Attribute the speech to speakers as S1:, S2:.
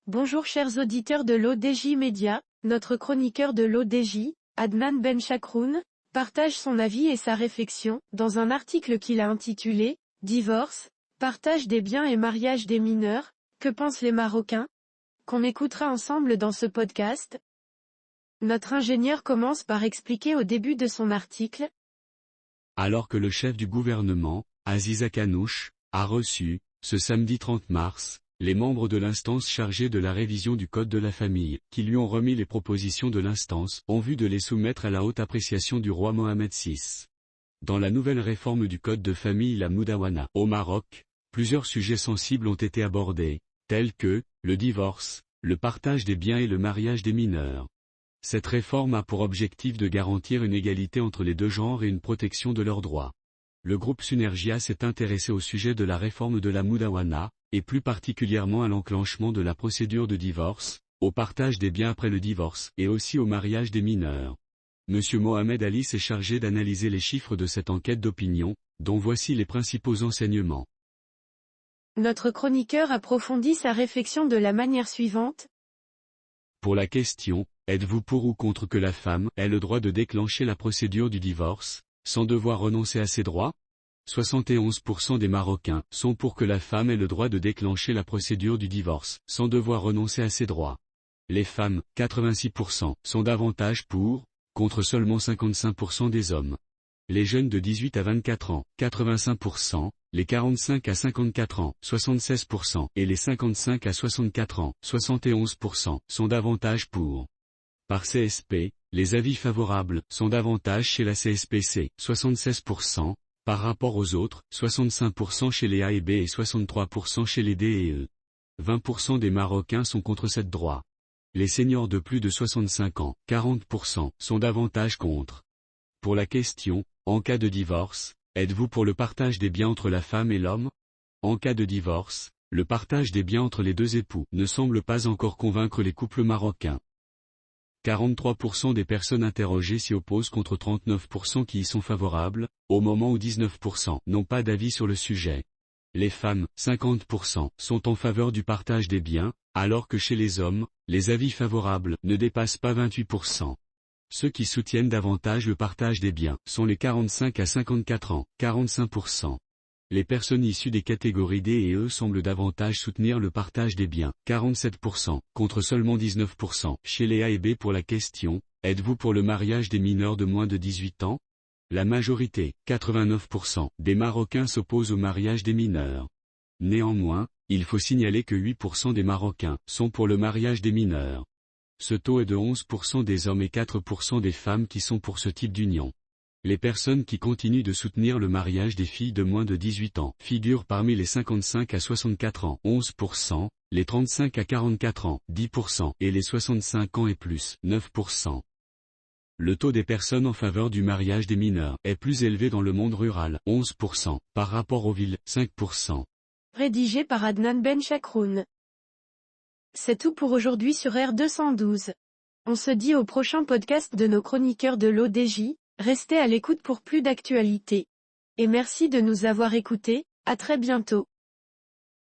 S1: Bonjour chers auditeurs de l'ODJ Média, notre chroniqueur de l'ODJ, Adnan Benchakroun, partage son avis et sa réflexion, dans un article qu'il a intitulé « Divorce, partage des biens et mariage des mineurs, que pensent les Marocains ?» qu'on écoutera ensemble dans ce podcast. Notre ingénieur commence par expliquer au début de son article.
S2: Alors que le chef du gouvernement, Aziza Kanouche, a reçu, ce samedi 30 mars, les membres de l'instance chargée de la révision du Code de la famille, qui lui ont remis les propositions de l'instance, en vue de les soumettre à la haute appréciation du roi Mohamed VI. Dans la nouvelle réforme du Code de famille la Moudawana, au Maroc, plusieurs sujets sensibles ont été abordés, tels que, le divorce, le partage des biens et le mariage des mineurs. Cette réforme a pour objectif de garantir une égalité entre les deux genres et une protection de leurs droits. Le groupe Synergia s'est intéressé au sujet de la réforme de la Moudawana, et plus particulièrement à l'enclenchement de la procédure de divorce, au partage des biens après le divorce, et aussi au mariage des mineurs. Monsieur Mohamed Ali s'est chargé d'analyser les chiffres de cette enquête d'opinion, dont voici les principaux enseignements.
S1: Notre chroniqueur approfondit sa réflexion de la manière suivante.
S2: Pour la question, êtes-vous pour ou contre que la femme ait le droit de déclencher la procédure du divorce, sans devoir renoncer à ses droits? 71% des Marocains sont pour que la femme ait le droit de déclencher la procédure du divorce, sans devoir renoncer à ses droits. Les femmes, 86%, sont davantage pour, contre seulement 55% des hommes. Les jeunes de 18 à 24 ans, 85%, les 45 à 54 ans, 76%, et les 55 à 64 ans, 71%, sont davantage pour. Par CSP, les avis favorables sont davantage chez la CSPC, 76%, par rapport aux autres, 65% chez les A et B et 63% chez les D et E. 20% des Marocains sont contre cette droit. Les seniors de plus de 65 ans, 40%, sont davantage contre. Pour la question, en cas de divorce, êtes-vous pour le partage des biens entre la femme et l'homme? En cas de divorce, le partage des biens entre les deux époux ne semble pas encore convaincre les couples marocains. 43% des personnes interrogées s'y opposent contre 39% qui y sont favorables, au moment où 19% n'ont pas d'avis sur le sujet. Les femmes, 50%, sont en faveur du partage des biens, alors que chez les hommes, les avis favorables ne dépassent pas 28%. Ceux qui soutiennent davantage le partage des biens sont les 45 à 54 ans, 45%. Les personnes issues des catégories D et E semblent davantage soutenir le partage des biens, 47%, contre seulement 19%. Chez les A et B pour la question, êtes-vous pour le mariage des mineurs de moins de 18 ans? La majorité, 89%, des Marocains s'opposent au mariage des mineurs. Néanmoins, il faut signaler que 8% des Marocains sont pour le mariage des mineurs. Ce taux est de 11% des hommes et 4% des femmes qui sont pour ce type d'union. Les personnes qui continuent de soutenir le mariage des filles de moins de 18 ans figurent parmi les 55 à 64 ans, 11%, les 35 à 44 ans, 10%, et les 65 ans et plus, 9%. Le taux des personnes en faveur du mariage des mineurs est plus élevé dans le monde rural, 11%, par rapport aux villes, 5%.
S1: Rédigé par Adnan Benchakroun. C'est tout pour aujourd'hui sur R212. On se dit au prochain podcast de nos chroniqueurs de l'ODJ, restez à l'écoute pour plus d'actualités. Et merci de nous avoir écoutés, à très bientôt.